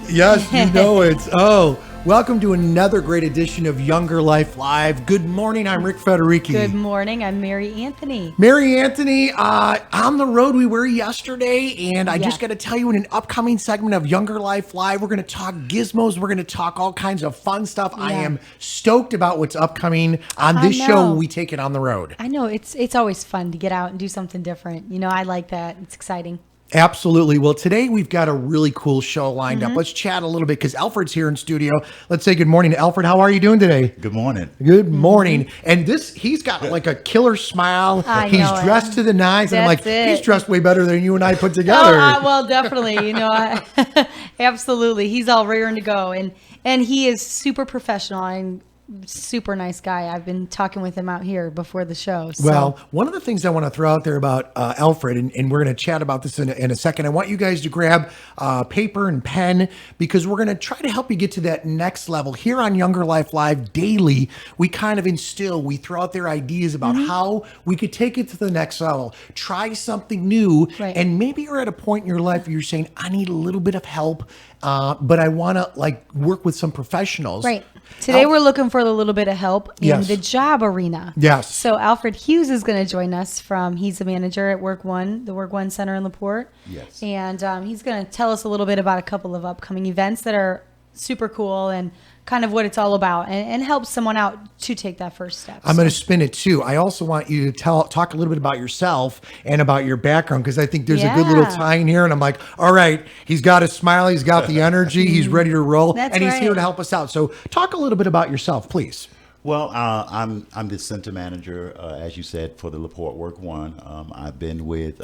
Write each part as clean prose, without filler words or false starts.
Yes, you know it. Oh, welcome to another great edition of Younger Life Live. Good morning. I'm Rick Federici. Good morning. I'm Mary Anthony. Mary Anthony, on the road we were yesterday, and I just got to tell you, in an upcoming segment of Younger Life Live, we're going to talk gizmos. We're going to talk all kinds of fun stuff. I am stoked about what's upcoming on this show. We take it on the road. I know. It's always fun to get out and do something different. You know, I like that. It's exciting. Absolutely. Well, today we've got a really cool show lined up. Let's chat a little bit because Alfred's here in studio. Let's say good morning to Alfred. How are you doing today? Good morning. Good morning. And he's got like a killer smile. He's dressed to the nines. And I'm like, he's dressed way better than you and I put together. Well, definitely. You know, absolutely. He's all raring to go. And he is super professional. I'm super nice guy. I've been talking with him out here before the show. So. Well, one of the things I want to throw out there about Alfred, and we're going to chat about this in a second. I want you guys to grab paper and pen because we're going to try to help you get to that next level. Here on Younger Life Live daily, we kind of we throw out their ideas about how we could take it to the next level, try something new. Right. And maybe you're at a point in your life where you're saying, I need a little bit of help, but I want to work with some professionals. Right. Today we're looking for a little bit of help in the job arena. Yes. So Alfred Hughes is going to join us he's a manager at Work One, the Work One Center in LaPorte. Yes. And he's going to tell us a little bit about a couple of upcoming events that are super cool and kind of what it's all about and help someone out to take that first step. I'm going to spin it too. I also want you to talk a little bit about yourself and about your background because I think there's a good little tie in here. And I'm like, all right, he's got a smile, he's got the energy, he's ready to roll, he's here to help us out. So talk a little bit about yourself, please. Well, I'm the center manager, as you said, for the LaPorte Work One. I've been with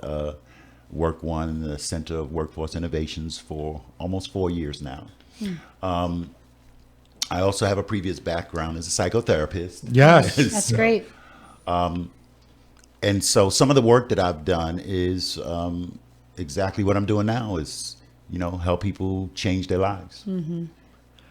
Work One in the Center of Workforce Innovations for almost 4 years now. I also have a previous background as a psychotherapist. Yes. That's great. And so some of the work that I've done is exactly what I'm doing now is, help people change their lives. Mm-hmm.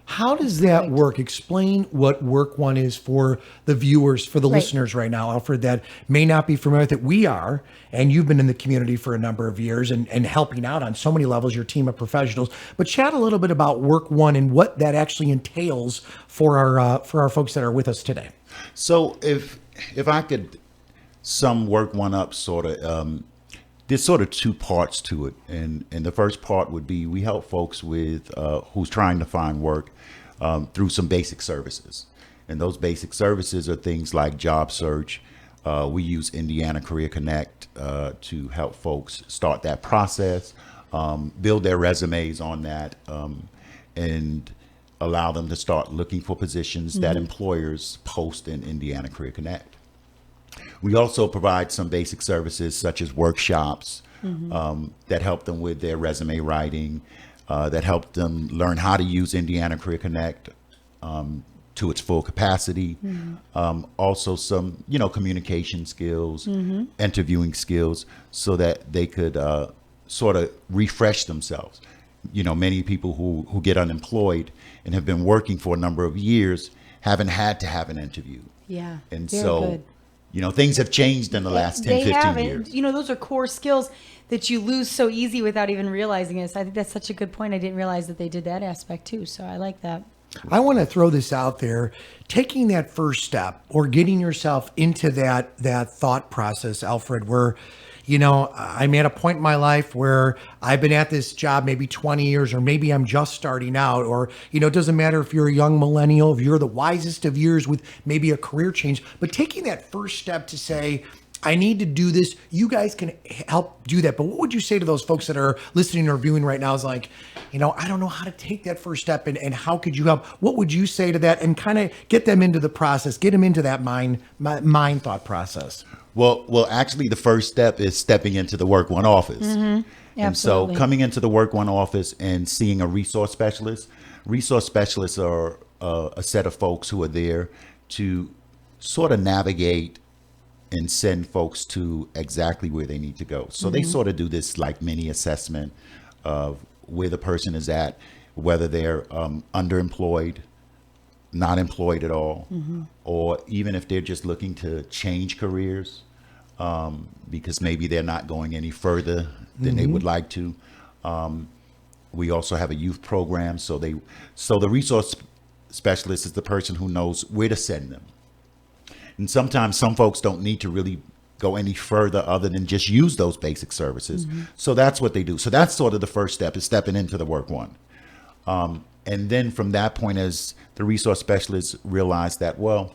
How does that work? Explain what Work One is for the viewers, for the listeners right now, Alfred, that may not be familiar with it. We are, and you've been in the community for a number of years and helping out on so many levels, your team of professionals. But chat a little bit about Work One and what that actually entails for our folks that are with us today. So if I could sum Work One up sort of, there's sort of two parts to it. And the first part would be we help folks with who's trying to find work through some basic services. And those basic services are things like job search. We use Indiana Career Connect to help folks start that process, build their resumes on that, and allow them to start looking for positions that employers post in Indiana Career Connect. We also provide some basic services such as workshops that help them with their resume writing, that help them learn how to use Indiana Career Connect to its full capacity. Also some, communication skills, interviewing skills, so that they could sort of refresh themselves. Many people who get unemployed and have been working for a number of years haven't had to have an interview. Yeah. And very so good. Things have changed in the last 10, 15 years. Those are core skills that you lose so easy without even realizing it. So I think that's such a good point. I didn't realize that they did that aspect too. So I like that. I want to throw this out there. Taking that first step or getting yourself into that thought process, Alfred, where I'm at a point in my life where I've been at this job maybe 20 years, or maybe I'm just starting out, or, it doesn't matter if you're a young millennial, if you're the wisest of years with maybe a career change, but taking that first step to say, I need to do this. You guys can help do that. But what would you say to those folks that are listening or viewing right now is like, I don't know how to take that first step and how could you help? What would you say to that and kind of get them into the process, get them into that mind thought process? Well, actually, the first step is stepping into the Work One office. And so coming into the Work One office and seeing a resource specialist. Resource specialists are a set of folks who are there to sort of navigate and send folks to exactly where they need to go. So they sort of do this like mini assessment of where the person is at, whether they're underemployed, not employed at all, or even if they're just looking to change careers because maybe they're not going any further than they would like to. We also have a youth program. So the resource specialist is the person who knows where to send them. And sometimes some folks don't need to really go any further other than just use those basic services. So that's what they do. So that's sort of the first step, is stepping into the work one. And then from that point, as the resource specialists realize that, well,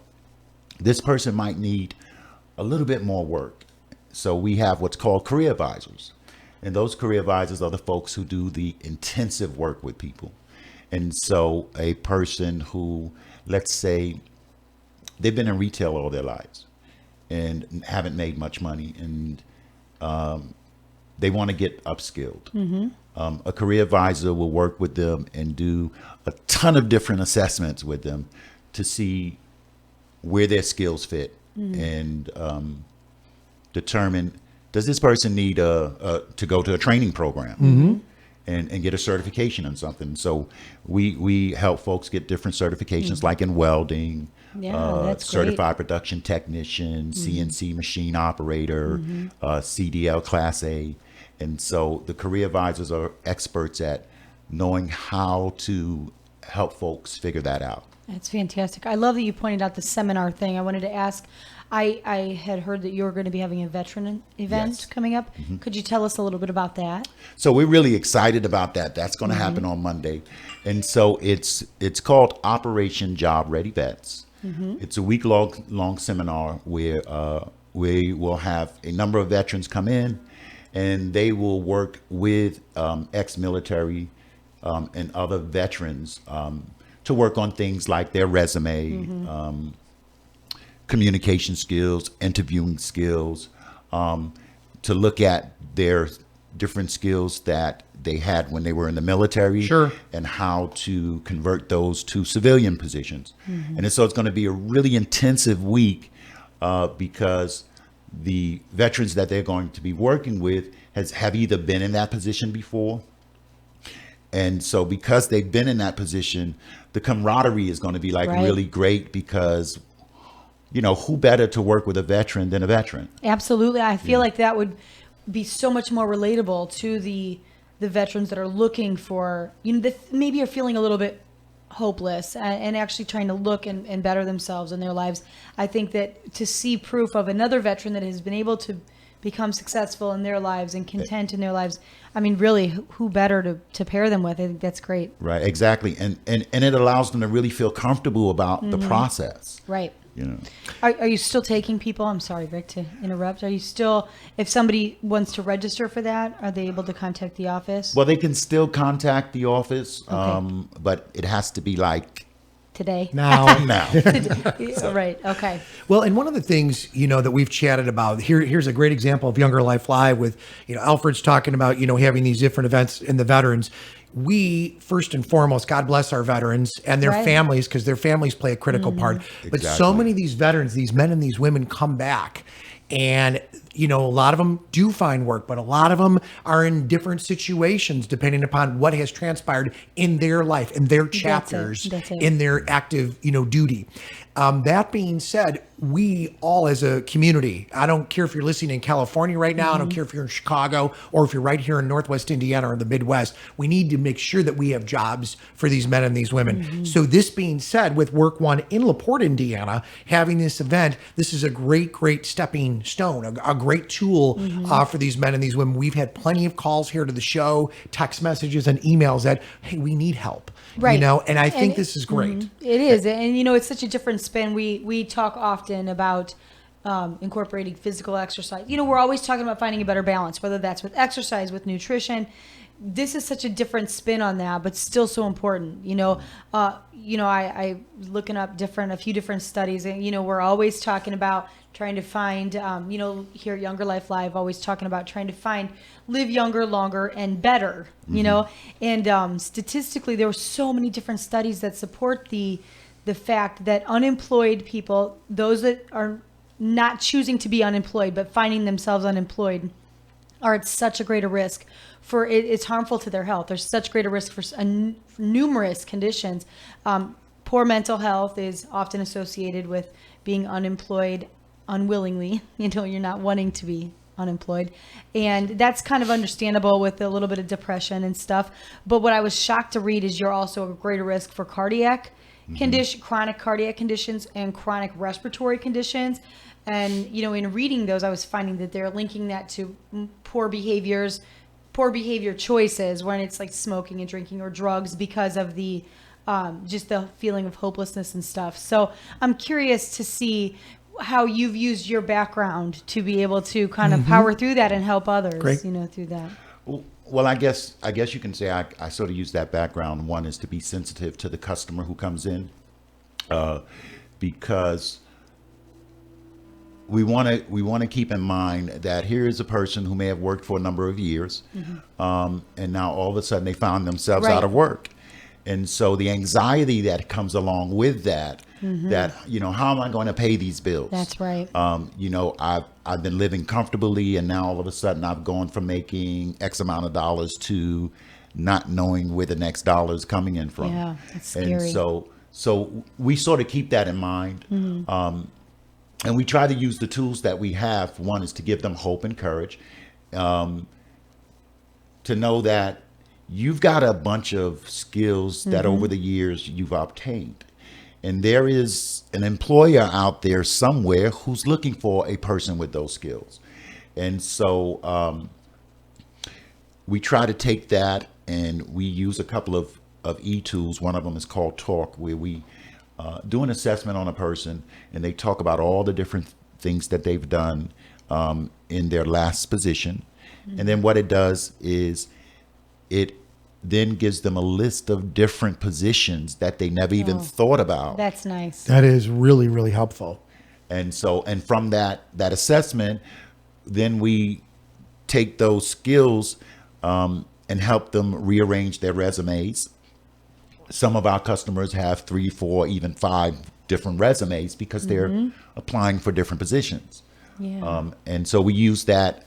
this person might need a little bit more work. So we have what's called career advisors. And those career advisors are the folks who do the intensive work with people. And so a person who, let's say, they've been in retail all their lives and haven't made much money, and they want to get upskilled. A career advisor will work with them and do a ton of different assessments with them to see where their skills fit and determine, does this person need to go to a training program and get a certification in something. So we help folks get different certifications, like in welding, that's certified production technician, CNC machine operator, CDL Class A. And so the career advisors are experts at knowing how to help folks figure that out. That's fantastic. I love that you pointed out the seminar thing. I wanted to ask, I had heard that you were going to be having a veteran event Yes. coming up. Could you tell us a little bit about that? So we're really excited about that. That's going to happen on Monday. And so it's called Operation Job Ready Vets. It's a week-long seminar where we will have a number of veterans come in, and they will work with ex-military and other veterans to work on things like their resume, communication skills, interviewing skills, to look at their different skills that they had when they were in the military, Sure. and how to convert those to civilian positions. And so it's going to be a really intensive week because the veterans that they're going to be working with have either been in that position before. And so because they've been in that position, the camaraderie is going to be like Right. really great, because, you know, who better to work with a veteran than a veteran? Absolutely. I feel like that would be so much more relatable to the veterans that are looking for, that maybe are feeling a little bit hopeless and actually trying to look and better themselves in their lives. I think that to see proof of another veteran that has been able to become successful in their lives and content in their lives, I mean, really, who better to pair them with? I think that's great. Right, exactly. And it allows them to really feel comfortable about the process. Right. You know. Are you still taking people? I'm sorry, Rick, to interrupt. Are you still, if somebody wants to register for that, are they able to contact the office? Well, they can still contact the office, Okay. but it has to be like Today? Now, now. Right. Okay. well, and one of the things, that we've chatted about here's a great example of Younger Life Live with, Alfred's talking about, having these different events in the veterans. We, first and foremost, God bless our veterans and their Right. families, because their families play a critical part. But so Exactly. many of these veterans, these men and these women come back, and, a lot of them do find work, but a lot of them are in different situations depending upon what has transpired in their life, in their chapters, That's it. in their active, duty. That being said, we all as a community, I don't care if you're listening in California right now, I don't care if you're in Chicago, or if you're right here in Northwest Indiana or the Midwest, we need to make sure that we have jobs for these men and these women. So this being said, with Work One in LaPorte, Indiana, having this event, this is a great, great stepping stone, a great tool for these men and these women. We've had plenty of calls here to the show, text messages and emails that, hey, we need help. Right. And I think And this is great. It is. And, it's such a different spin. We talk often about incorporating physical exercise. We're always talking about finding a better balance, whether that's with exercise, with nutrition. This is such a different spin on that, but still so important. I looking up a few different studies, and we're always talking about trying to find, here at Younger Life Live, always talking about trying to live younger, longer, and better. And statistically, there were so many different studies that support the fact that unemployed people, those that are not choosing to be unemployed but finding themselves unemployed, are at such a greater risk for it's harmful to their health. There's such greater risk for numerous conditions. Poor mental health is often associated with being unemployed unwillingly. You're not wanting to be unemployed. And that's kind of understandable with a little bit of depression and stuff. But what I was shocked to read is you're also a greater risk for cardiac condition, chronic cardiac conditions and chronic respiratory conditions. And, you know, in reading those, I was finding that they're linking that to poor behavior choices when it's like smoking and drinking or drugs because of the just the feeling of hopelessness and stuff. So I'm curious to see how you've used your background to be able to kind of power through that and help others, Great. you know, through that. Well, I guess you can say I sort of use that background. One is to be sensitive to the customer who comes in, because we want to keep in mind that here is a person who may have worked for a number of years, and now all of a sudden they found themselves Right. out of work, and so the anxiety that comes along with that, that how am I going to pay these bills? That's right. I've been living comfortably, and now all of a sudden I've gone from making X amount of dollars to not knowing where the next dollar is coming in from. Yeah, that's And scary. so we sort of keep that in mind. And we try to use the tools that we have. One is to give them hope and courage, to know that you've got a bunch of skills that over the years you've obtained. And there is an employer out there somewhere who's looking for a person with those skills. And so we try to take that and we use a couple of e-tools. One of them is called Talk, where we do an assessment on a person and they talk about all the different things that they've done in their last position. And then what it does is it then gives them a list of different positions that they never even thought about. That's nice. That is really, really helpful. And from that assessment, then we take those skills and help them rearrange their resumes. Some of our customers have 3, 4, even 5 different resumes because they're applying for different positions. Yeah. And so we use that,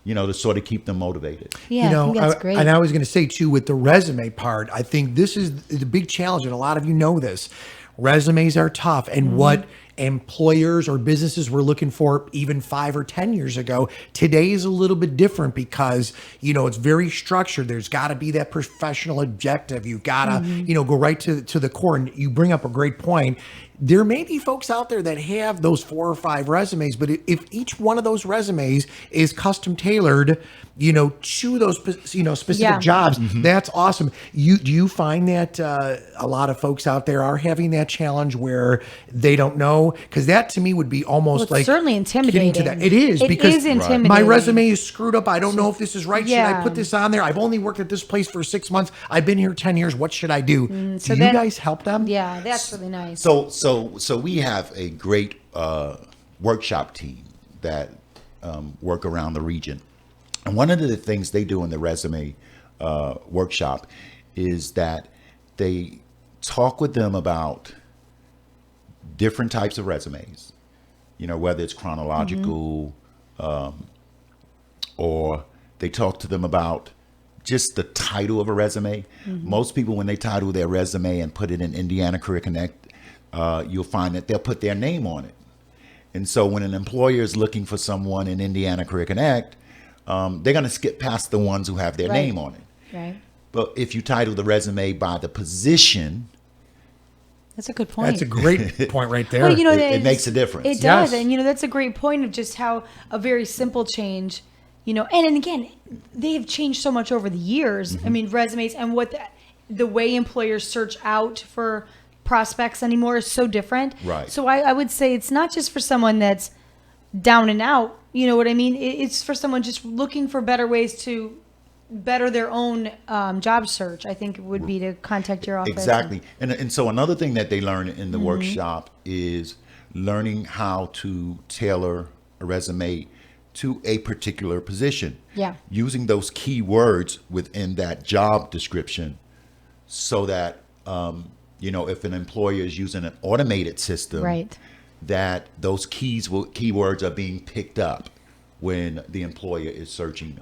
to sort of keep them motivated. Yeah, I think that's great. And I was going to say too, with the resume part, I think this is the big challenge, and a lot of you know this. Resumes are tough, and what employers or businesses were looking for even 5 or 10 years ago, today is a little bit different because, it's very structured. There's got to be that professional objective. You've got to, go right to the core. And you bring up a great point. There may be folks out there that have those 4 or 5 resumes, but if each one of those resumes is custom tailored, to those, specific Yeah. jobs, that's awesome. Do you find that a lot of folks out there are having that challenge where they don't know? Because that to me would be almost Well, like it's certainly intimidating. getting to that. It is It because is intimidating. my resume is screwed up. I don't know if this is right. Should I Yeah. put this on there? I've only worked at this place for 6 months. I've been here 10 years. What should I do? so Do you then- guys help them? Yeah, that's really nice. So we have a great workshop team that work around the region. And one of the things they do in the resume workshop is that they talk with them about different types of resumes, whether it's chronological, or they talk to them about just the title of a resume. Most people, when they title their resume and put it in Indiana Career Connect, you'll find that they'll put their name on it. And so when an employer is looking for someone in Indiana Career Connect, they're going to skip past the ones who have their Right. name on it. Right. But if you title the resume by the position, That's a good point. That's a great point right there. Well, it it's- makes a difference. It does. Yes. And, that's a great point of just how a very simple change, and again, they have changed so much over the years. I mean, resumes and what the way employers search out for prospects anymore is so different. Right. So I would say it's not just for someone that's down and out. You know what I mean? It's for someone just looking for better ways to better their own job search. I think it would be to contact your office. Exactly. And so another thing that they learn in the workshop is learning how to tailor a resume to a particular position. Yeah. Using those key words within that job description so that, if an employer is using an automated system, Right. that those keywords are being picked up when the employer is searching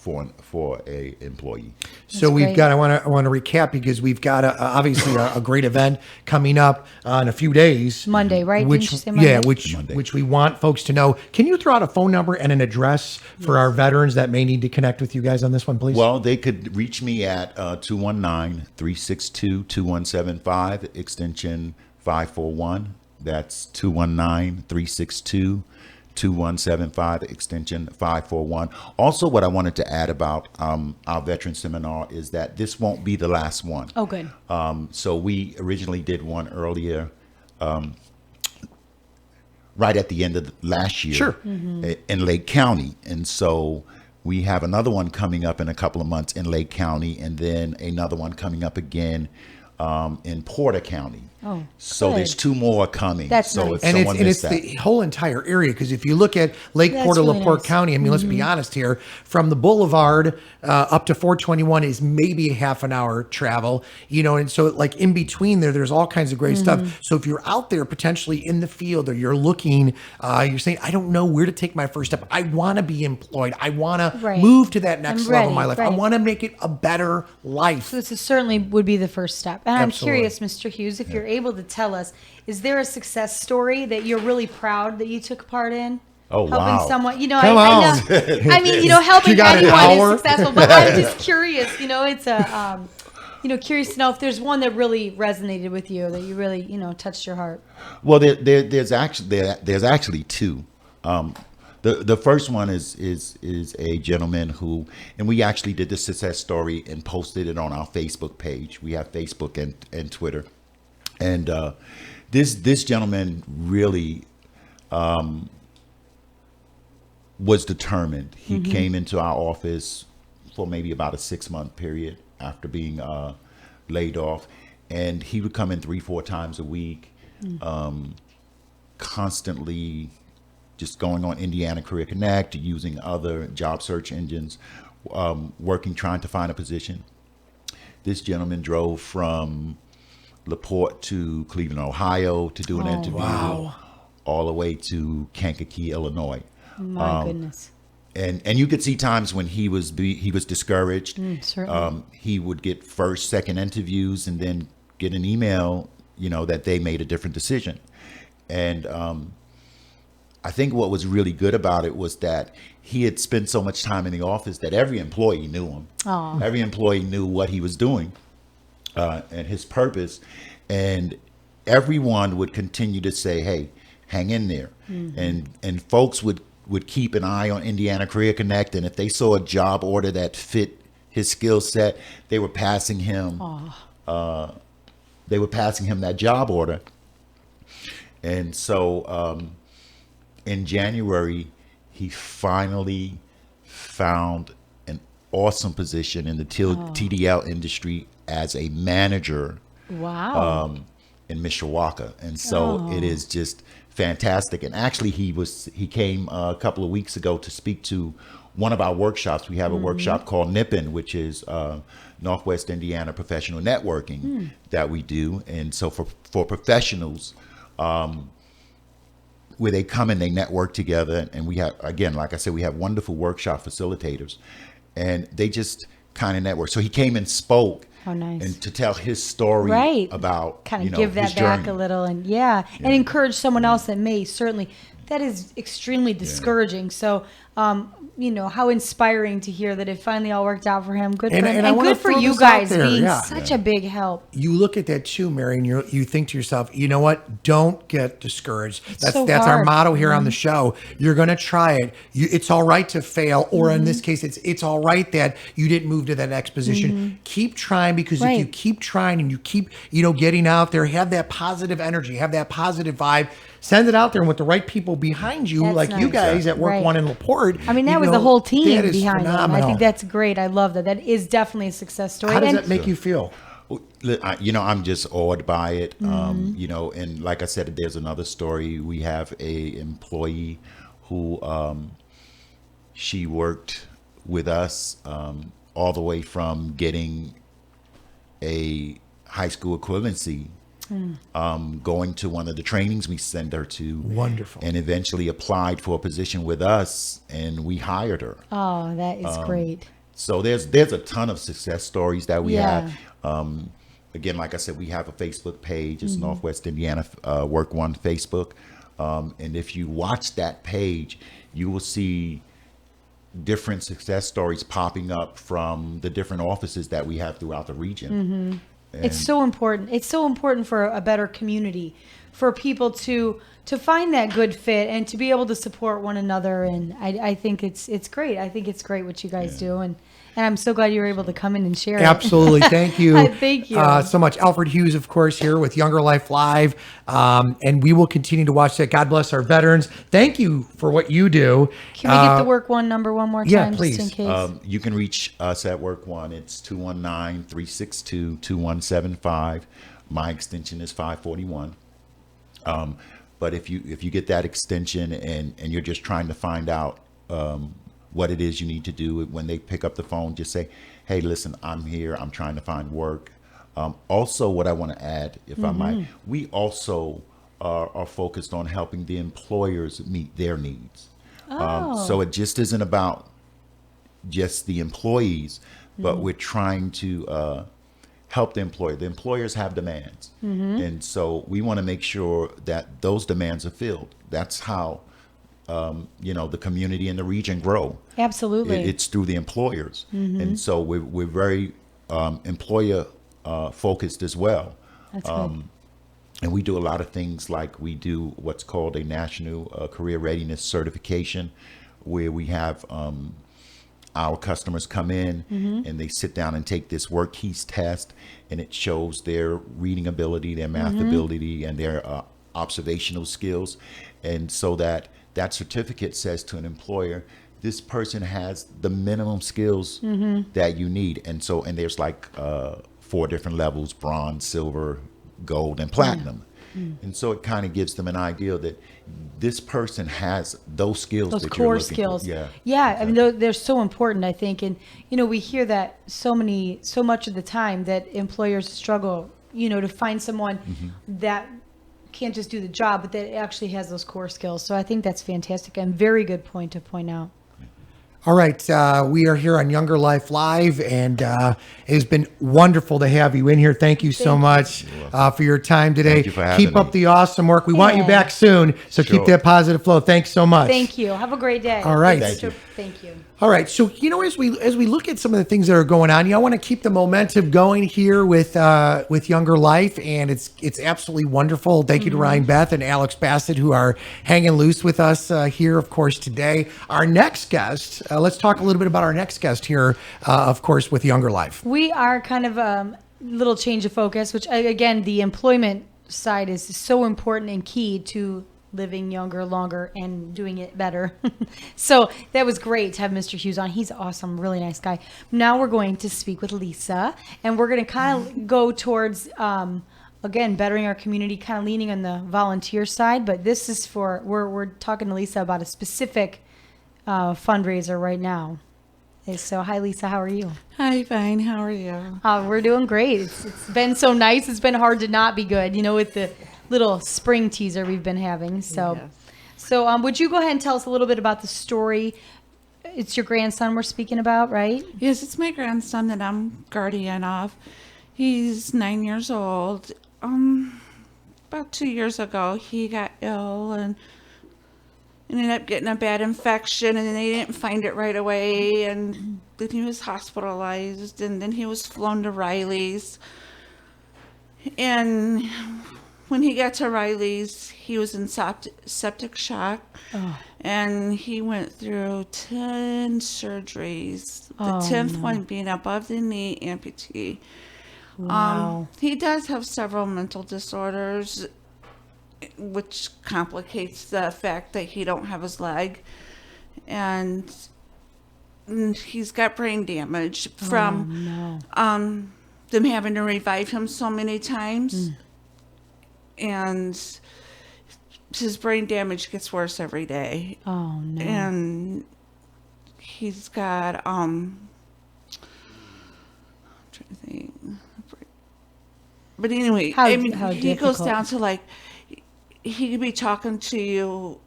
for a employee. So we've got. I want to recap because we've got obviously a great event coming up in a few days. Monday, right? Which Didn't you say Monday? yeah, which we want folks to know. Can you throw out a phone number and an address for our veterans that may need to connect with you guys on this one, please? Well, they could reach me at 219-362-2175, extension 541. That's 219-362-2175, extension 541. Also, what I wanted to add about our veteran seminar is that this won't be the last one. Oh, good. So we originally did one earlier, right at the end of last year. Sure. In Lake County. And so we have another one coming up in a couple of months in Lake County, and then another one coming up again in Porter County. Oh, so good. there's 2 more coming. That's so nice. if someone it's missed that. the whole entire area, because if you look at Lake That's Porter, really LaPorte nice. County, I mean, let's be honest here, from the Boulevard up to 421 is maybe a half an hour travel, and so like in between there's all kinds of great stuff. So if you're out there potentially in the field, or you're looking, you're saying, I don't know where to take my first step. I want to be employed. I want to Right. move to that next I'm level of my ready, life. I right. want to make it a better life. So this is certainly would be the first step. And I'm Absolutely. curious, Mr. Hughes, if you're able to tell us, is there a success story that you're really proud that you took part in? Oh, Helping wow. someone, Come I on. know. I mean, helping You got an anyone hour? is successful, but I'm just curious, it's a, curious to know if there's one that really resonated with you, that you really, touched your heart. Well, there's actually 2. The first one is a gentleman who, and we actually did the success story and posted it on our Facebook page. We have Facebook and Twitter, and this gentleman really was determined. He came into our office for maybe about a 6-month period after being laid off, and he would come in 3-4 times a week, constantly just going on Indiana Career Connect, using other job search engines, working, trying to find a position. This gentleman drove from LaPorte to Cleveland, Ohio to do an interview, all the way to Kankakee, Illinois. My goodness. And you could see times when he was discouraged. Certainly. He would get first, second interviews, and then get an email, that they made a different decision. And I think what was really good about it was that he had spent so much time in the office that every employee knew him. Aw. Every employee knew what he was doing and his purpose. And everyone would continue to say, hey, hang in there. And folks would keep an eye on Indiana Career Connect. And if they saw a job order that fit his skill set, they were passing him. They were passing him that job order. And so in January, he finally found an awesome position in the TDL industry as a manager Wow. in Mishawaka. And so it is just fantastic. And actually, he came a couple of weeks ago to speak to one of our workshops. We have a workshop called NIPN, which is Northwest Indiana Professional Networking that we do. And so for professionals, where they come and they network together, and we have, again, like I said, we have wonderful workshop facilitators, and they just kind of network. So he came and spoke. How nice. And to tell his story Right. about kind of give that his back journey. a little, and and encourage someone else that may certainly. That is extremely discouraging. So, how inspiring to hear that it finally all worked out for him. Good for him, and I and wanna good for throw you this out guys there, being yeah. such a big help. You look at that too, Mary, and you think to yourself, you know what? Don't get discouraged. That's so our hard. motto here on the show. You're going to try it. It's all right to fail, or in this case, it's all right that you didn't move to that next position. Keep trying, because if you Right. keep trying and you keep getting out there, have that positive energy, have that positive vibe. Send it out there, and with the right people behind you, That's like you nice. guys at Work Right. One in LaPorte. I mean, that was the whole team that is behind it. And I phenomenal. think that's great. I love that. That is definitely a success story. How does And- that make you feel? I'm just awed by it. And like I said, there's another story. We have a employee who she worked with us all the way from getting a high school equivalency, going to one of the trainings we send her to. Wonderful. And eventually applied for a position with us, and we hired her. Oh, that is great. So there's a ton of success stories that we Yeah. have. Again, like I said, we have a Facebook page. It's Northwest Indiana Work One Facebook. And if you watch that page, you will see different success stories popping up from the different offices that we have throughout the region. It's so important. It's so important for a better community, for people to find that good fit and to be able to support one another. And I think it's great. I think it's great what you guys do, and I'm so glad you were able to come in and share it. Absolutely. Thank you. Thank you. So much. Alfred Hughes, of course, here with Younger Life Live. And we will continue to watch that. God bless our veterans. Thank you for what you do. Can we get the work one number one more time? yeah, please. Just in case. You can reach us at Work One. It's 219-362-2175. My extension is 541. But if you get that extension and you're just trying to find out what it is you need to do, when they pick up the phone, just say, hey, listen, I'm here. I'm trying to find work. Also, what I want to add, if I might, we also are focused on helping the employers meet their needs. So it just isn't about just the employees, but we're trying to help the employer. The employers have demands. And so we want to make sure that those demands are filled. That's how, the community and the region grow. Absolutely. It's through the employers. And so we're very employer focused as well. That's good. And we do a lot of things, like we do what's called a National Career Readiness Certification, where we have our customers come in and they sit down and take this work keys test, and it shows their reading ability, their math ability, and their observational skills. And so that certificate says to an employer, this person has the minimum skills that you need. And there's like 4 different levels: bronze, silver, gold, and platinum. And so it kind of gives them an idea that this person has those skills, Those that core you're looking skills. for. I mean, they're so important, I think. And, we hear that so much of the time, that employers struggle, to find someone that can't just do the job, but that actually has those core skills. So I think that's fantastic and very good point to point out. All right. We are here on Younger Life Live, and it has been wonderful to have you in here. Thank you so much for your time today. Thank you for having Keep up me. the awesome work. We want you Yeah. back soon, so keep Sure. that positive flow. Thanks so much. Thank you. Have a great day. All right. Thank you. Thank you. All right. So, as we look at some of the things that are going on, I want to keep the momentum going here with Younger Life, and it's absolutely wonderful. Thank you to Ryan Beth and Alex Bassett, who are hanging loose with us here, of course, today. Our next guest, let's talk a little bit about our next guest here, of course, with Younger Life. We are kind of little change of focus, which again, the employment side is so important and key to living younger, longer, and doing it better. So that was great to have Mr. Hughes on. He's awesome, really nice guy. Now we're going to speak with Lisa, and we're going to kind of go towards, again, bettering our community, kind of leaning on the volunteer side. But this is we're talking to Lisa about a specific fundraiser right now. So, hi, Lisa. How are you? Hi, fine. How are you? We're doing great. It's been so nice. It's been hard to not be good, with the little spring teaser we've been having. So, Yes. would you go ahead and tell us a little bit about the story? It's your grandson we're speaking about, right? Yes, it's my grandson that I'm guardian of. He's 9 years old. About 2 years ago, he got ill and ended up getting a bad infection, and then they didn't find it right away, and then he was hospitalized, and then he was flown to Riley's. And when he got to Riley's, he was in septic shock, and he went through 10 surgeries, the 10th one being above the knee amputee. Wow. He does have several mental disorders, which complicates the fact that he don't have his leg, and he's got brain damage from them having to revive him so many times, and his brain damage gets worse every day. Oh, no. And he's got I'm trying to think. But anyway, How he goes difficult. down to, like, he could be talking to you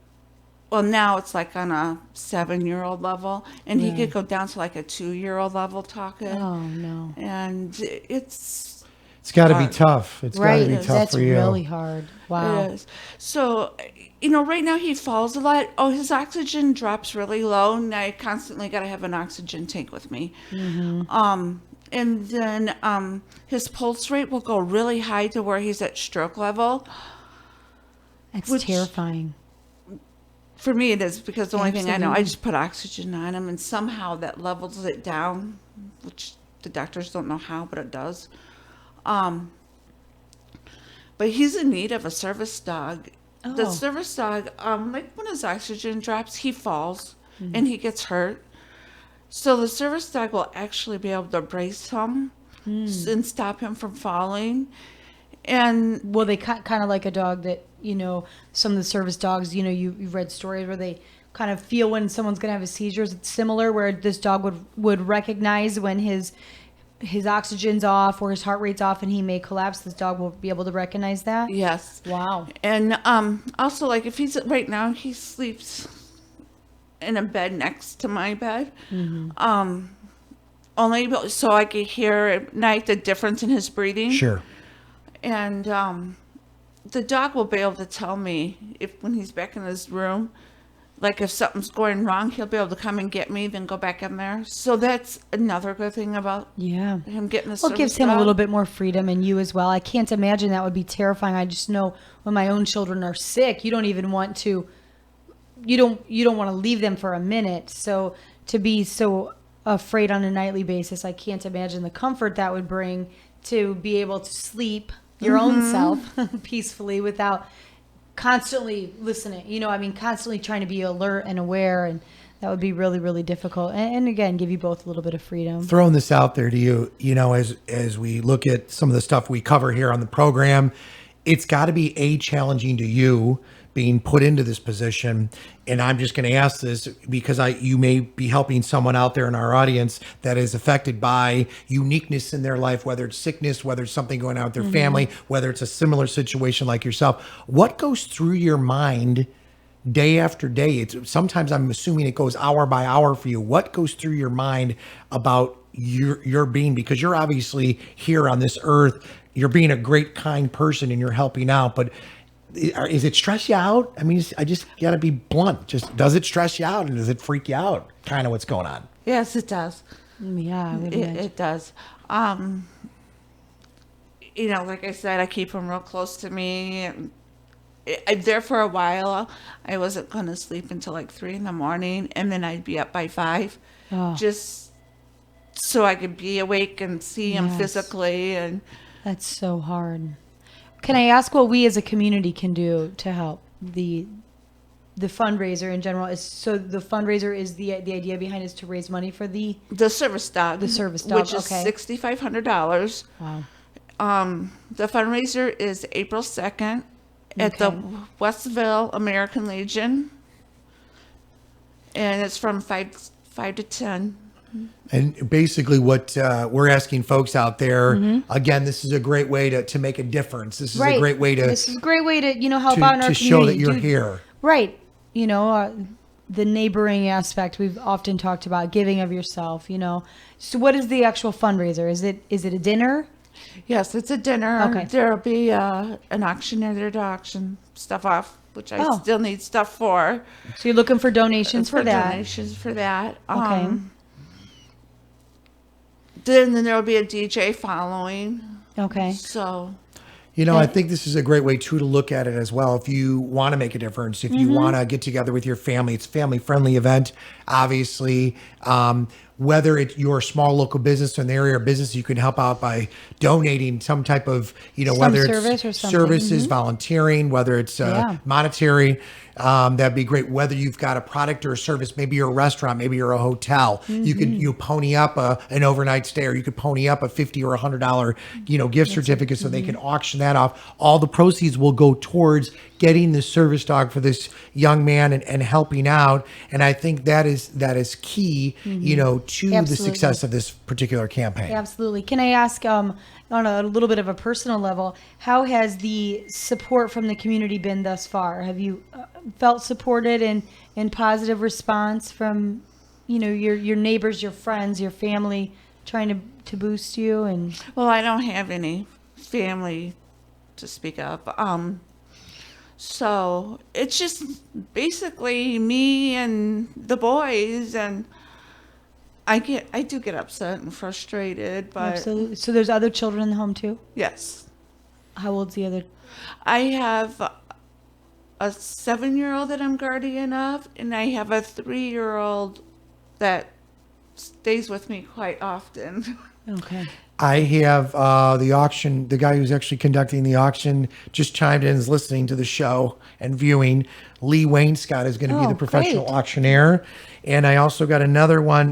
well, now it's like on a 7-year-old level, and he could go down to like a 2-year-old level talking. Oh no. And it's It's got to be hard. tough. It's got Right. to be tough That's for you. really hard. Wow. It is. So, right now he falls a lot. Oh, his oxygen drops really low, and I constantly got to have an oxygen tank with me. And then his pulse rate will go really high to where he's at stroke level. That's Which- terrifying. For me, it is, because the only thing I know, I Absolutely. just put oxygen on him, and somehow that levels it down, which the doctors don't know how, but it does. But he's in need of a service dog. The Oh. service dog, like when his oxygen drops, he falls and he gets hurt. So the service dog will actually be able to brace him and stop him from falling. And Well, they kind of like a dog that, some of the service dogs, you've read stories where they kind of feel when someone's going to have a seizure. It's similar, where this dog would recognize when his oxygen's off or his heart rate's off and he may collapse. This dog will be able to recognize that. yes. Wow. And also, like, if he's right now, he sleeps in a bed next to my bed. Only so I could hear at night the difference in his breathing. Sure. And the dog will be able to tell me when he's back in his room, like if something's going wrong, he'll be able to come and get me, then go back in there. So that's another good thing about Yeah. him getting the Well, it gives service him a dog. little bit more freedom, and you as well. I can't imagine that would be terrifying. I just know when my own children are sick, you don't even want to. You don't want to leave them for a minute. So to be so afraid on a nightly basis, I can't imagine the comfort that would bring to be able to sleep your own self peacefully without constantly listening. Constantly trying to be alert and aware, and that would be really, really difficult. And again, give you both a little bit of freedom. Throwing this out there to you, as we look at some of the stuff we cover here on the program, it's got to be challenging to you being put into this position. And I'm just going to ask this because you may be helping someone out there in our audience that is affected by uniqueness in their life, whether it's sickness, whether it's something going on with their family, whether it's a similar situation like yourself. What goes through your mind day after day? Sometimes I'm assuming it goes hour by hour for you. What goes through your mind about your being? Because you're obviously here on this earth, you're being a great, kind person and you're helping out, but is it stress you out? I mean, I just got to be blunt. Just, does it stress you out and does it freak you out? Kind of what's going on. Yes, it does. Yeah, I would imagine. It does. Like I said, I keep him real close to me. And there for a while, I wasn't going to sleep until like 3 a.m, and then I'd be up by 5, Oh. just so I could be awake and see him Yes. physically. And That's so hard. Can I ask what we as a community can do to help the fundraiser in general? The fundraiser is the idea behind is to raise money for the the service dog, which is okay. $6,500. wow. The fundraiser is April 2nd at the Okay. Westville American Legion, and it's from 5 to 10. And basically what we're asking folks out there, again, this is a great way to make a difference. This is a great way to This is a great way to help out in our to show that community. you're here. Right. The neighboring aspect we've often talked about, giving of yourself. So what is the actual fundraiser? Is it a dinner? Yes, it's a dinner. Okay. There'll be an auctioneer there to auction stuff off, which I Oh. still need stuff for. So you're looking for donations for that. Donations for that. Okay. Then there'll be a DJ following. Okay. So I think this is a great way too to look at it as well. If you want to make a difference, if you want to get together with your family, it's a family-friendly event, obviously. Whether it's your small local business in the area or business, you can help out by donating some type of, whether service or it's something. services, volunteering, whether it's Yeah. monetary, that'd be great. Whether you've got a product or a service, maybe you're a restaurant, maybe you're a hotel, you pony up an overnight stay, or you could pony up a $50 or $100, gift certificate so they can auction that off. All the proceeds will go towards getting the service dog for this young man and helping out. And I think that is key, to the Absolutely. success of this particular campaign. Absolutely. Can I ask, on a little bit of a personal level, how has the support from the community been thus far? Have you felt supported and positive response from, your neighbors, your friends, your family trying to boost you? And Well, I don't have any family to speak of. So it's just basically me and the boys, and I do get upset and frustrated, but absolutely. So there's other children in the home too? yes. How old's the other? I have a 7-year-old that I'm guardian of, and I have a 3-year-old that stays with me quite often. Okay. I have the guy who's actually conducting the auction just chimed in, is listening to the show and viewing. Lee Wainscott is going to be Oh, the professional great. auctioneer. And I also got another one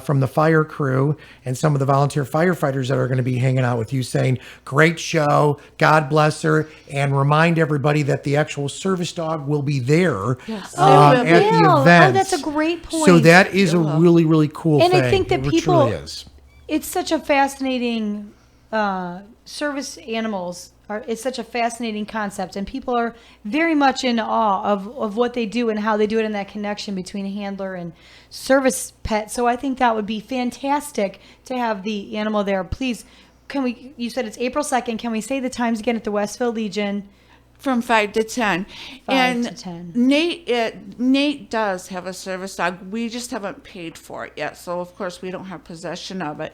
from the fire crew and some of the volunteer firefighters that are going to be hanging out with you saying, great show, God bless her, and remind everybody that the actual service dog will be there Yes. Oh, at the yeah. event. Oh, that's a great point. So that is a really, really cool And thing. I think that It people- truly is. It's such a fascinating service animals are. It's such a fascinating concept, and people are very much in awe of what they do and how they do it in that connection between handler and service pet. So I think that would be fantastic to have the animal there. Please, can we? You said it's April 2nd. Can we say the times again at the Westville Legion? From 5 to 10. 5 to 10. Nate does have a service dog. We just haven't paid for it yet. So, of course, we don't have possession of it.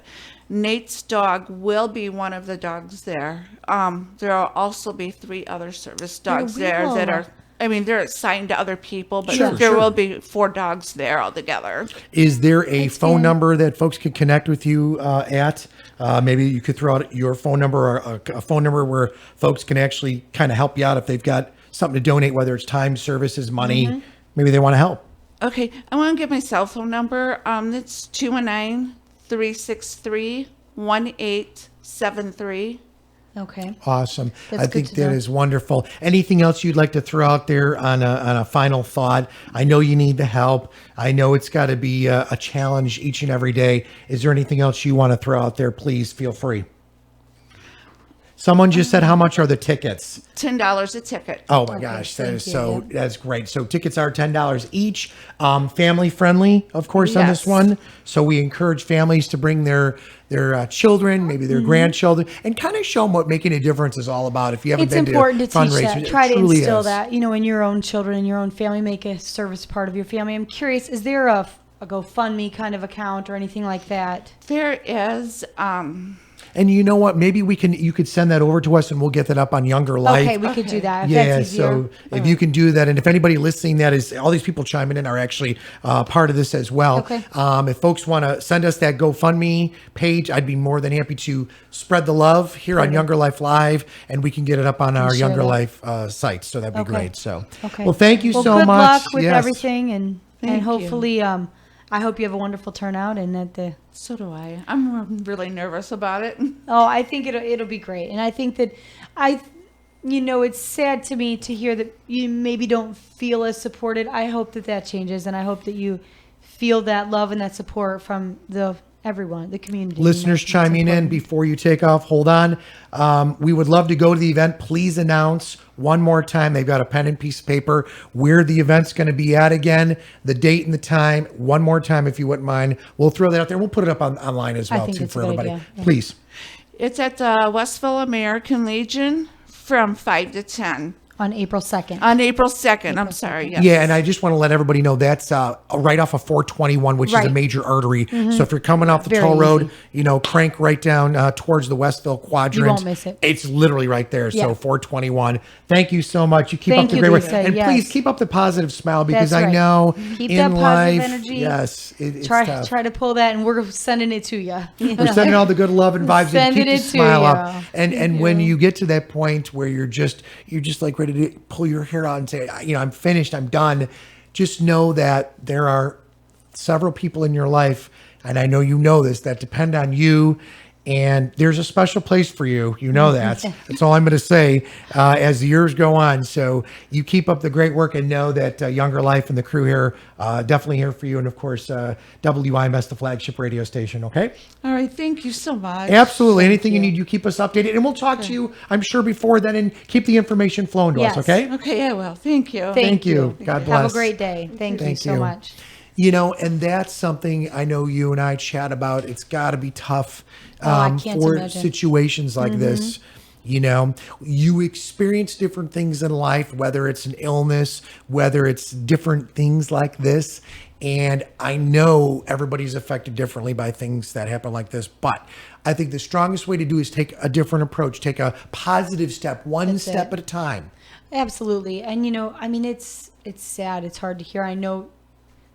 Nate's dog will be one of the dogs there. There will also be 3 other service dogs there that will. are, they're assigned to other people, but Sure, there sure. will be 4 dogs there altogether. Is there a phone fan- number that folks can connect with you at? Maybe you could throw out your phone number or a phone number where folks can actually kind of help you out if they've got something to donate, whether it's time, services, money. Maybe they want to help. Okay, I want to give my cell phone number. It's 219-363-1873. Okay. Awesome. That's I good think to that know. is wonderful. Anything else you'd like to throw out there on a final thought? I know you need the help. I know it's got to be a challenge each and every day. Is there anything else you want to throw out there? Please feel free. Someone just said, how much are the tickets? $10 a ticket. Oh my Okay, gosh, that thank is you, so, yeah. that's great. So tickets are $10 each, family friendly, of course, on this Yes. one. So we encourage families to bring their children, maybe Mm-hmm. their grandchildren, and kind of show them what making a difference is all about. If you haven't It's been important to to teach fundraisers, that. it Try to truly instill is. that, in your own children and your own family. Make a service part of your family. I'm curious, is there a GoFundMe kind of account or anything like that? There is, And you know what? Maybe you could send that over to us and we'll get that up on Younger Life. Okay, we could do that. If Yeah, that's easier. so if you can do that, and if anybody listening, that is all these people chiming in are actually part of this as well. Okay. If folks want to send us that GoFundMe page, I'd be more than happy to spread the love here on Younger Life Live, and we can get it up on our share Younger that. Life site. So that'd be Okay. great. So, Okay. well, thank you well, so good much. luck with Yes. everything, and Thank you. hopefully, I hope you have a wonderful turnout, and that the. so do I. I'm really nervous about it. Oh, I think it'll be great, and I think that it's sad to me to hear that you maybe don't feel as supported. I hope that changes, and I hope that you feel that love and that support from everyone, the community. Listeners That's chiming in important. before you take off. Hold on. We would love to go to the event. Please announce one more time. They've got a pen and piece of paper where the event's going to be at again, the date and the time. One more time, if you wouldn't mind. We'll throw that out there. We'll put it up online as I well, think too, it's a for good everybody. idea. Yeah. Please. It's at the Westville American Legion from 5 to 10 on April 2nd. on April 2nd. I'm sorry. Yes. Yeah, and I just want to let everybody know that's right off of 421, which is a Right. major artery. So if you're coming off the Very toll road, easy. crank right down towards the Westville quadrant. won't miss it. It's literally right there. So Yeah. 421. Thank you so much. You keep Thank up the you, great work. Lisa. And Yes. please keep up the positive smile because That's I right. know Keep in that positive life, energy. yes, it's try tough. to pull that, and we're sending it to you. We're sending all the good love and vibes and Sending keep the it to smile you. up. And Thank when you. you get to that point where you're just like ready to pull your hair out and say, I'm finished, I'm done. Just know that there are several people in your life, and I know you know this, that depend on you And there's a special place for you. You know that. That's all I'm going to say as the years go on. So you keep up the great work and know that Younger Life and the crew here definitely here for you. And of course, WIMS, the flagship radio station. Okay. All right. Thank you so much. Absolutely. Anything you need, you keep us updated. And we'll talk to you, I'm sure, before then and keep the information flowing to Yes. us. Okay. Okay, I will. Thank you. Thank you. God bless. Have a great day. Thank you so much. You know, and that's something I know you and I chat about. It's got to be tough I can't for imagine. situations like this. You know, you experience different things in life, whether it's an illness, whether it's different things like this. And I know everybody's affected differently by things that happen like this. But I think the strongest way to do is take a different approach, take a positive step, one step at a time. Absolutely. And, you know, I mean, it's sad. It's hard to hear. I know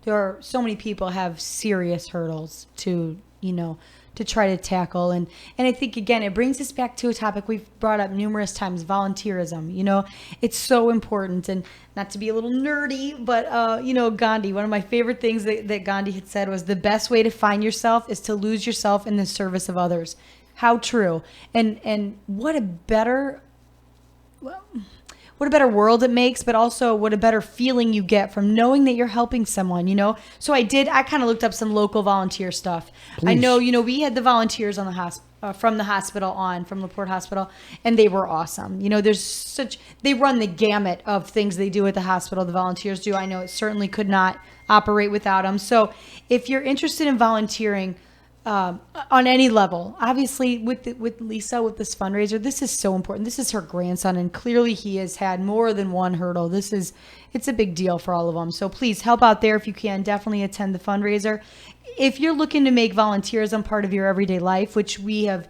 there are so many people have serious hurdles to, you know, to try to tackle. And I think, again, it brings us back to a topic we've brought up numerous times, volunteerism. You know, it's so important. And not to be a little nerdy, but, you know, Gandhi, one of my favorite things that Gandhi had said was the best way to find yourself is to lose yourself in the service of others. How true. And what a better... what a better world it makes, but also what a better feeling you get from knowing that you're helping someone, you know? So I kind of looked up some local volunteer stuff. Please. I know, you know, we had the volunteers on the from the hospital from LaPorte Hospital, and they were awesome. You know, they run the gamut of things they do at the hospital, the volunteers do. I know it certainly could not operate without them. So if you're interested in volunteering, on any level, obviously with Lisa, with this fundraiser, this is so important. This is her grandson, and clearly he has had more than one hurdle. It's a big deal for all of them. So please help out there if you can. Definitely attend the fundraiser. If you're looking to make volunteerism part of your everyday life, which we have,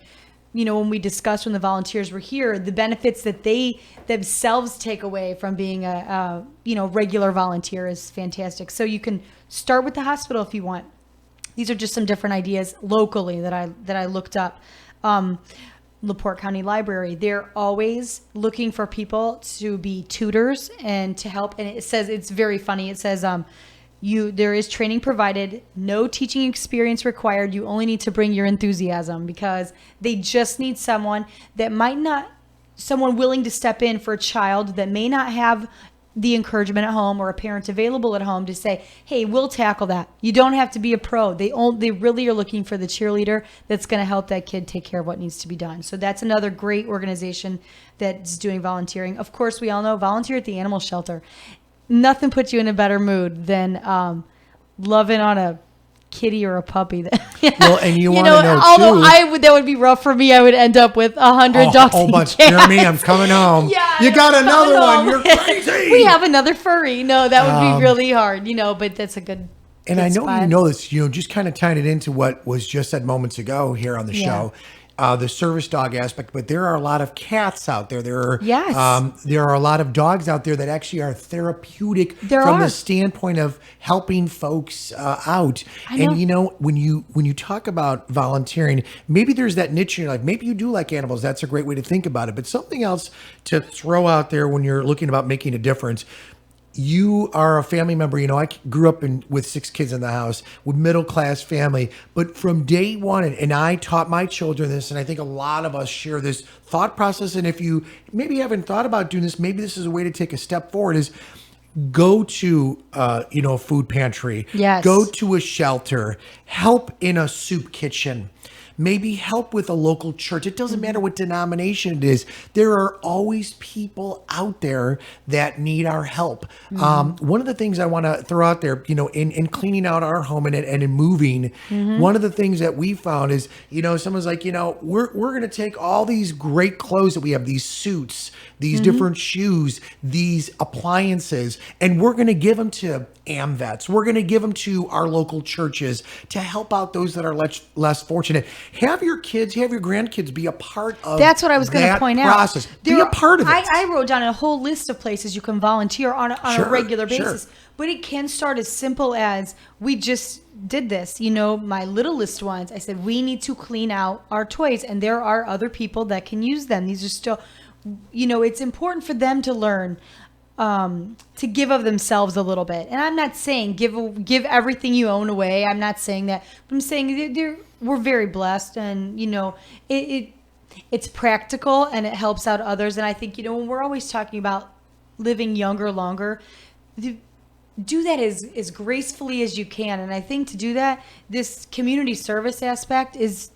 you know, when we discussed when the volunteers were here, the benefits that they themselves take away from being a regular volunteer is fantastic. So you can start with the hospital if you want. These are just some different ideas locally that I looked up. LaPorte County Library, they're always looking for people to be tutors and to help. And it says, it's very funny. It says, there is training provided, no teaching experience required. You only need to bring your enthusiasm, because they just need someone willing to step in for a child that may not have the encouragement at home or a parent available at home to say, hey, we'll tackle that. You don't have to be a pro. They really are looking for the cheerleader that's going to help that kid take care of what needs to be done. So that's another great organization that's doing volunteering. Of course, we all know volunteer at the animal shelter. Nothing puts you in a better mood than loving on a kitty or a puppy. Well, and you want to know although too, that would be rough for me. I would end up with 100 dogs. Oh, but Jeremy, I'm coming home. Yeah, you got another one. home. You're crazy. We have another furry. No, that would be really hard, but that's a good. And I know spot. you know this, just kind of tying it into what was just said moments ago here on the show. The service dog aspect, but there are a lot of cats out there. There are a lot of dogs out there that actually are therapeutic the standpoint of helping folks out. And when you talk about volunteering, maybe there's that niche in your life. Maybe you do like animals. That's a great way to think about it. But something else to throw out there when you're looking about making a difference. You are a family member. I grew up with 6 kids in the house with middle-class family. But from day one, and I taught my children this, and I think a lot of us share this thought process. And if you maybe haven't thought about doing this, maybe this is a way to take a step forward is go to, a food pantry. Yes. Go to a shelter. Help in a soup kitchen. Maybe help with a local church. It doesn't matter what denomination it is. There are always people out there that need our help. One of the things I want to throw out there, in cleaning out our home and in moving, one of the things that we found is, someone's like, we're going to take all these great clothes that we have, these suits, these different shoes, these appliances, and we're going to give them to AMVETs. We're going to give them to our local churches to help out those that are less fortunate. Have your kids, have your grandkids be a part of That's what I was going to point process. out. Be a part of it. I wrote down a whole list of places you can volunteer on a regular basis. Sure. But it can start as simple as we just did this. My littlest ones, I said, we need to clean out our toys. And there are other people that can use them. These are still, it's important for them to learn to give of themselves a little bit. And I'm not saying give everything you own away. I'm not saying that. But I'm saying we're very blessed, and it's practical and it helps out others. And I think when we're always talking about living younger, longer, do that as gracefully as you can. And I think to do that, this community service aspect is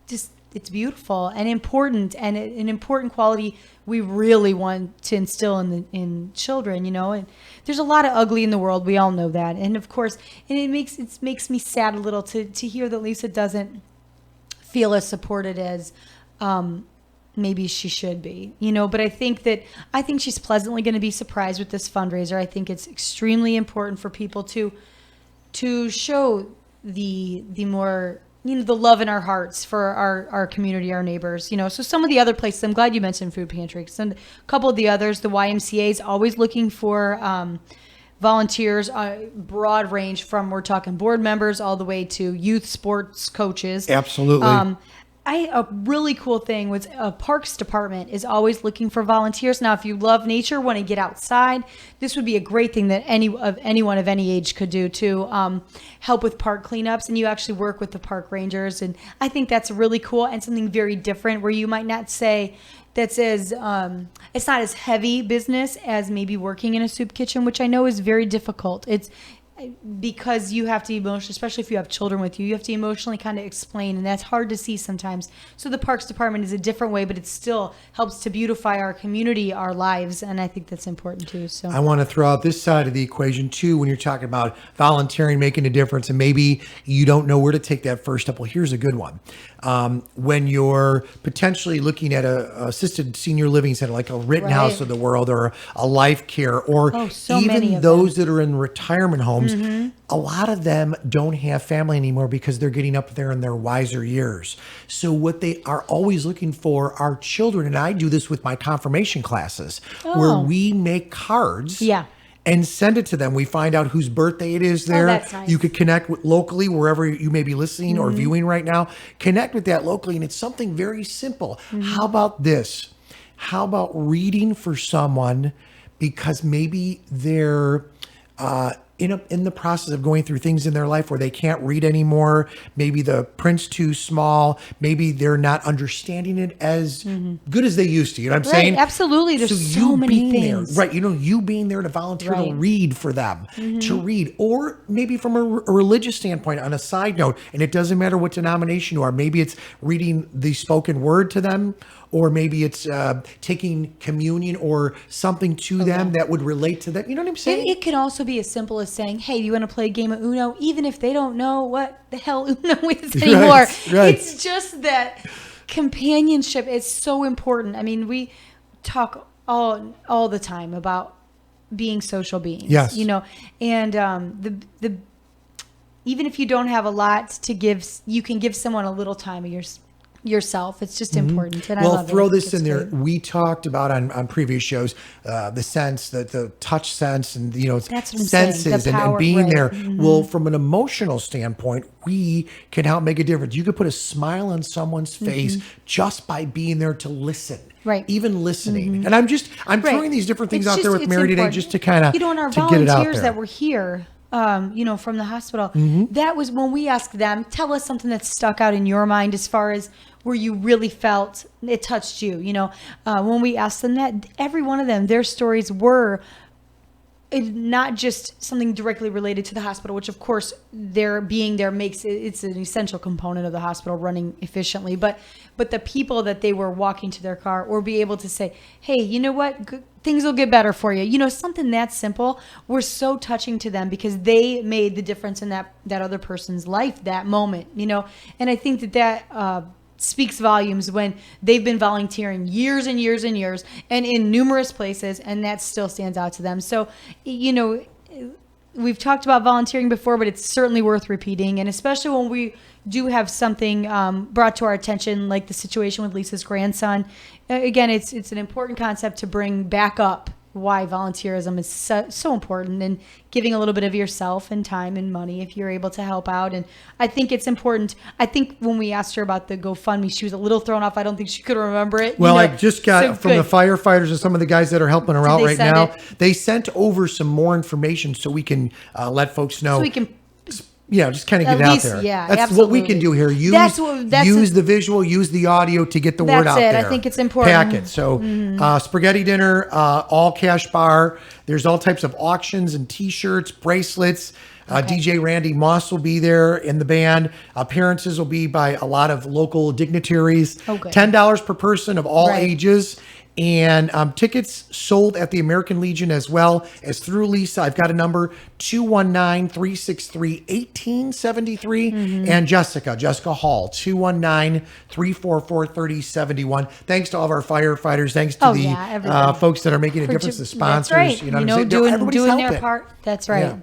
just, it's beautiful and important, and an important quality we really want to instill in children, and there's a lot of ugly in the world. We all know that. And of course, and it makes me sad a little to hear that Lisa doesn't feel as supported as maybe she should be, but I think she's pleasantly going to be surprised with this fundraiser. I think it's extremely important for people to show the more, the love in our hearts for our community, our neighbors, so some of the other places, I'm glad you mentioned food pantries, and a couple of the others, the YMCA is always looking for volunteers, broad range from, we're talking board members all the way to youth sports coaches. Absolutely. A really cool thing was a parks department is always looking for volunteers. Now, if you love nature, want to get outside, this would be a great thing that anyone of any age could do to help with park cleanups. And you actually work with the park rangers. And I think that's really cool and something very different where you might not say that's as, it's not as heavy business as maybe working in a soup kitchen, which I know is very difficult. It's because you have to emotionally, especially if you have children with you, you have to emotionally kind of explain, and that's hard to see sometimes. So the Parks Department is a different way, but it still helps to beautify our community, our lives, and I think that's important too. So I want to throw out this side of the equation too when you're talking about volunteering, making a difference, and maybe you don't know where to take that first step. Well, here's a good one. When you're potentially looking at a assisted senior living center like a Rittenhouse of the world or a Life Care or even those that are in retirement homes, a lot of them don't have family anymore because they're getting up there in their wiser years. So what they are always looking for are children. And I do this with my confirmation classes where we make cards. Yeah. And send it to them. We find out whose birthday it is there. That's nice. You could connect with locally, wherever you may be listening or viewing right now. Connect with that locally, and it's something very simple. How about this? How about reading for someone because maybe they're in the process of going through things in their life where they can't read anymore. Maybe the print's too small. Maybe they're not understanding it as good as they used to. You know what I'm saying? Absolutely. There's so many things. Right. You being there to volunteer to read for them, to read. Or maybe from a religious standpoint, on a side note, and it doesn't matter what denomination you are. Maybe it's reading the spoken word to them, or maybe it's taking communion or something to them that would relate to them. You know what I'm saying? It could also be as simple as saying, hey, do you want to play a game of Uno? Even if they don't know what the hell Uno is anymore. Right. It's just that companionship is so important. I mean, we talk all the time about being social beings. Yes. And the even if you don't have a lot to give, you can give someone a little time of yourself. It's just important. And I love throw it. this It's in there. great. We talked about on previous shows the sense, the touch sense, and That's what I'm senses saying. The and power, being right. there. Well, from an emotional standpoint, we can help make a difference. You could put a smile on someone's face just by being there to listen. Right. Even listening. And I'm throwing these different things out there with Mary today just to kind of and our to get it out volunteers there. that were here, from the hospital, that was when we asked them, tell us something that stuck out in your mind as far as where you really felt it touched you. When we asked them that, every one of them, their stories were not just something directly related to the hospital, which of course their being there makes it's an essential component of the hospital running efficiently, but the people that they were walking to their car or be able to say, hey, you know what, things will get better for you. Something that simple were so touching to them because they made the difference in that other person's life, that moment, and I think that speaks volumes when they've been volunteering years and years and years and in numerous places, and that still stands out to them. So, we've talked about volunteering before, but it's certainly worth repeating. And especially when we do have something brought to our attention, like the situation with Lisa's grandson. Again, it's an important concept to bring back up why volunteerism is so important, and giving a little bit of yourself and time and money if you're able to help out. And I think it's important. I think when we asked her about the GoFundMe, she was a little thrown off. I don't think she could remember it. Well, you I know? just got So from the good. firefighters and some of the guys that are helping her out they right send now. it? They sent over some more information so we can let folks know. So we can Yeah, just kind of At get least, out there. yeah, That's what we can absolutely. do here. Use That's use the visual, use the audio to get the word That's out it. there. I think it's important. Pack it. So, spaghetti dinner, all cash bar. There's all types of auctions and T-shirts, bracelets. DJ Randy Moss will be there in the band. Appearances will be by a lot of local dignitaries. Oh, good. $10 per person of all Right. ages. And tickets sold at the American Legion as well as through Lisa. I've got a number, 219-363-1873. And Jessica Hall, 219-344-3071. Thanks to all of our firefighters. Thanks to everybody. folks that are making a difference, the sponsors. That's right. You know what I'm saying? doing Everybody's their helping. part. That's right. Yeah.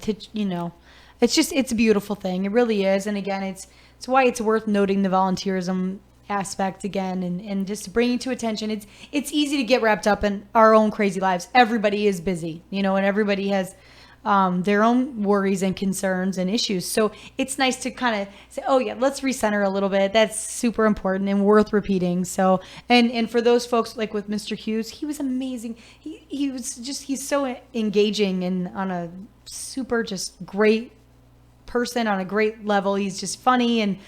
It's a beautiful thing. It really is. And again, it's why it's worth noting the volunteerism aspect again, and just bringing to attention. It's easy to get wrapped up in our own crazy lives. Everybody is busy, and everybody has their own worries and concerns and issues. So it's nice to kind of say, oh yeah, let's recenter a little bit. That's super important and worth repeating. So, and for those folks, like with Mr. Hughes, he was amazing. He's so engaging and on a super just great person on a great level. He's just funny, and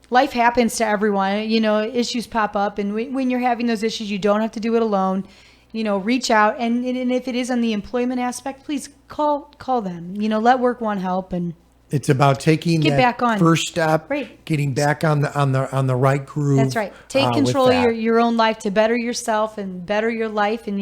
life happens to everyone. Issues pop up, and when you're having those issues, you don't have to do it alone. Reach out, and if it is on the employment aspect, please call them. Let Work One help, and It's about taking Get that back on. first step, Right. getting back on the right groove. that's right. Take with control of that. your own life to better yourself and better your life, and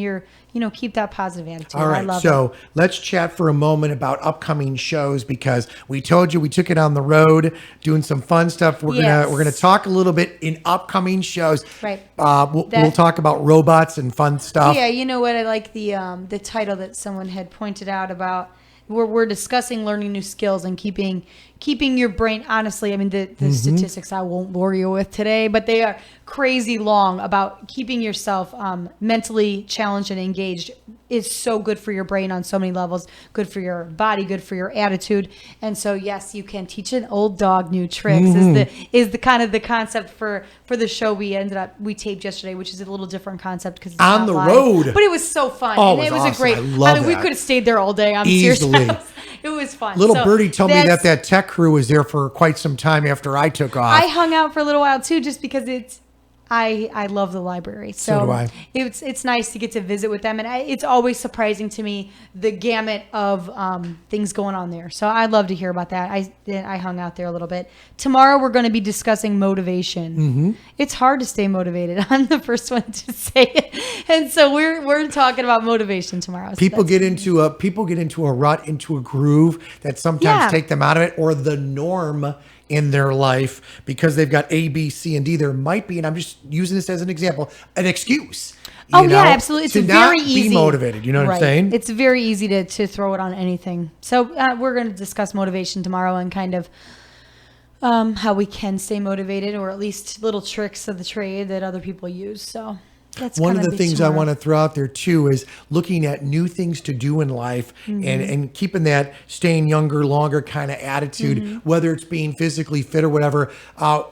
keep that positive attitude. All I right, love so it. let's chat for a moment about upcoming shows, because we told you we took it on the road, doing some fun stuff. We're Yes. gonna talk a little bit in upcoming shows. Right. We'll That- talk about robots and fun stuff. Yeah, you know what? I like the title that someone had pointed out about we're discussing learning new skills and keeping your brain. Honestly, I mean the statistics I won't bore you with today, but they are crazy long about keeping yourself mentally challenged and engaged. Is so good for your brain on so many levels. Good for your body. Good for your attitude. And so yes, you can teach an old dog new tricks. Is the kind of the concept for the show we taped yesterday, which is a little different concept because it's On not the live. road. But it was so fun. Oh, And it was a awesome. great. I love we that. could have stayed there all day. I'm Easily. serious. It was fun. Little So birdie told me that's- that tech crew was there for quite some time after I took off. I hung out for a little while too, just because I love the library. So do I. It's nice to get to visit with them, and it's always surprising to me the gamut of things going on there. So I'd love to hear about that. I hung out there a little bit. Tomorrow we're going to be discussing motivation. Mm-hmm. It's hard to stay motivated. I'm the first one to say it, and so we're talking about motivation tomorrow. So People that's- get into a rut, into a groove that sometimes Yeah. take them out of it, or the norm in their life because they've got A, B, C, and D. There might be, and I'm just using this as an example, an excuse. Oh you yeah, know, absolutely. It's to very not easy. be motivated. You know what I'm Right. saying? It's very easy to throw it on anything. So we're going to discuss motivation tomorrow and kind of how we can stay motivated, or at least little tricks of the trade that other people use. So that's One of kinda the big things I tomorrow. want to throw out there too is looking at new things to do in life, and keeping that staying younger, longer kind of attitude, whether it's being physically fit or whatever.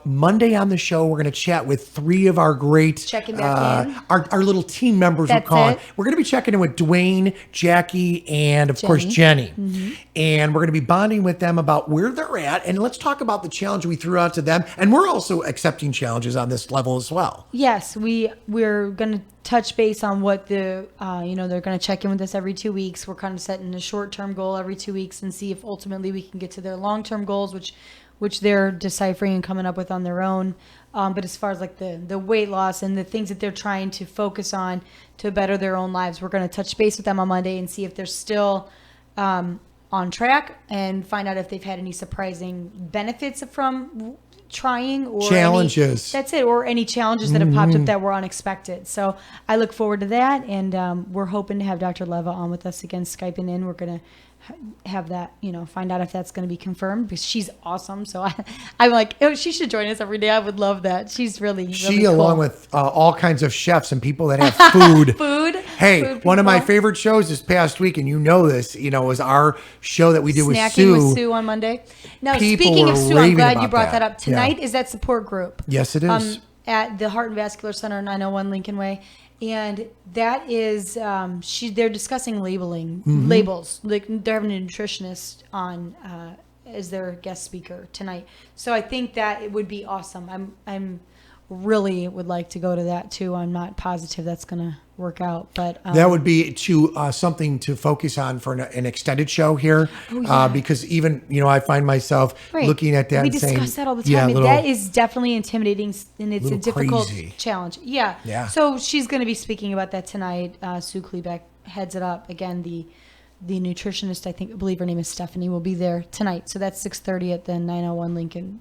Monday on the show, we're going to chat with three of our great, Checking back in. our little team members. That's we're calling. it. We're going to be checking in with Dwayne, Jackie, and of course Jenny, and we're going to be bonding with them about where they're at, and let's talk about the challenge we threw out to them, and we're also accepting challenges on this level as well. Yes, we're going to touch base on what they're going to check in with us every 2 weeks. We're kind of setting a short-term goal every 2 weeks and see if ultimately we can get to their long-term goals, which they're deciphering and coming up with on their own. But as far as like the weight loss and the things that they're trying to focus on to better their own lives, we're going to touch base with them on Monday and see if they're still on track and find out if they've had any surprising benefits from trying, or Challenges. that's it, or any challenges that have popped up that were unexpected. So I look forward to that, and we're hoping to have Dr. Leva on with us again, Skyping in. We're going to have that, find out if that's going to be confirmed, because she's awesome. So I'm like, oh, she should join us every day. I would love that. She's really She, cool. along with all kinds of chefs and people that have food. food. Hey, food one of my people. favorite shows this past week, and this, was our show that we did with Snacking Sue. with Sue on Monday. Now, People speaking were of Sue, I'm raving glad you about brought that. that up. Yeah. Tonight is that support group. Yes, it is. At the Heart and Vascular Center, 901 Lincoln Way. And that is, they're discussing labels. Like, they're having a nutritionist on as their guest speaker tonight. So I think that it would be awesome. I'm really would like to go to that too. I'm not positive that's going to work out, but that would be something to focus on for an extended show here, because even I find myself looking at that. We and saying, discuss that all the time. Yeah, That is definitely intimidating, and it's a difficult crazy. challenge. Yeah. Yeah. So she's going to be speaking about that tonight. Sue Klebeck heads it up. Again, the nutritionist, I believe her name is Stephanie, will be there tonight. So that's 6:30 at the 901 Lincoln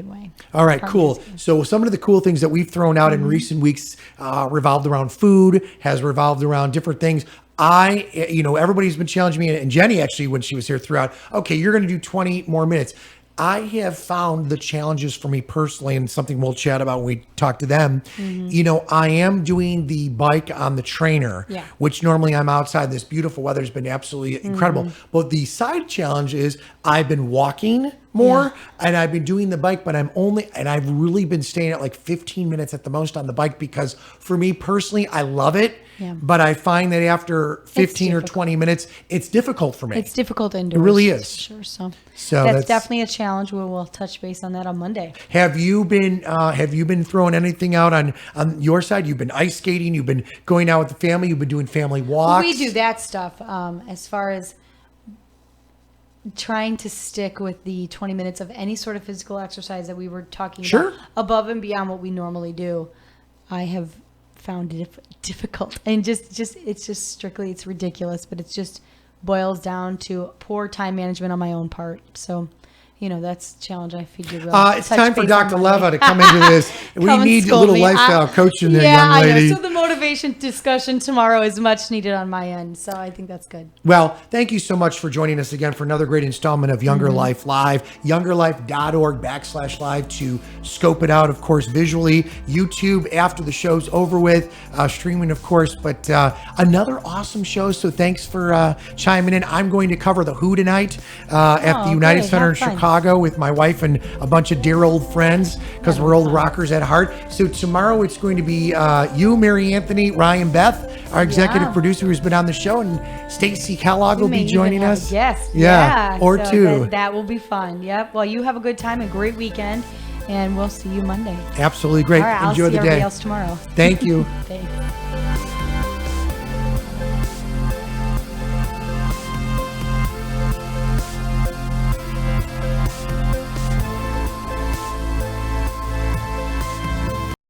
Way. All right, cool. So some of the cool things that we've thrown out in recent weeks revolved around food, has revolved around different things. Everybody's been challenging me, and Jenny actually, when she was here, threw out, okay, you're going to do 20 more minutes. I have found the challenges for me personally, and something we'll chat about when we talk to them. I am doing the bike on the trainer, which normally I'm outside. This beautiful weather has been absolutely incredible. But the side challenge is I've been walking more and I've been doing the bike, but I've really been staying at like 15 minutes at the most on the bike, because for me personally, I love it. Yeah. But I find that after 15 or 20 minutes, it's difficult for me. It's difficult indoors. It really is. Sure. So that's definitely a challenge. We'll touch base on that on Monday. Have you been throwing anything out on your side? You've been ice skating. You've been going out with the family. You've been doing family walks. We do that stuff. As far as trying to stick with the 20 minutes of any sort of physical exercise that we were talking about, above and beyond what we normally do, I have found it difficult, and it's ridiculous, but it just boils down to poor time management on my own part. So that's a challenge I figured. It's time for Dr. Leva to come into this. We need a little lifestyle coach in there, young lady. I know. So the motivation discussion tomorrow is much needed on my end. So I think that's good. Well, thank you so much for joining us again for another great installment of Younger Life Live. YoungerLife.org/live to scope it out, of course, visually. YouTube after the show's over with, streaming, of course. But another awesome show. So thanks for chiming in. I'm going to cover The Who tonight at the United Center in Chicago with my wife and a bunch of dear old friends, because we're old rockers at heart. So tomorrow it's going to be you, Mary Anthony, Ryan Beth, our executive producer who's been on the show, and Stacy Kellogg will be joining us. Yes. Or so two. That will be fun. Yep. Well, you have a good time, a great weekend, and we'll see you Monday. Absolutely great. All right, Enjoy I'll see the day. everybody else tomorrow. Thank you. Thanks.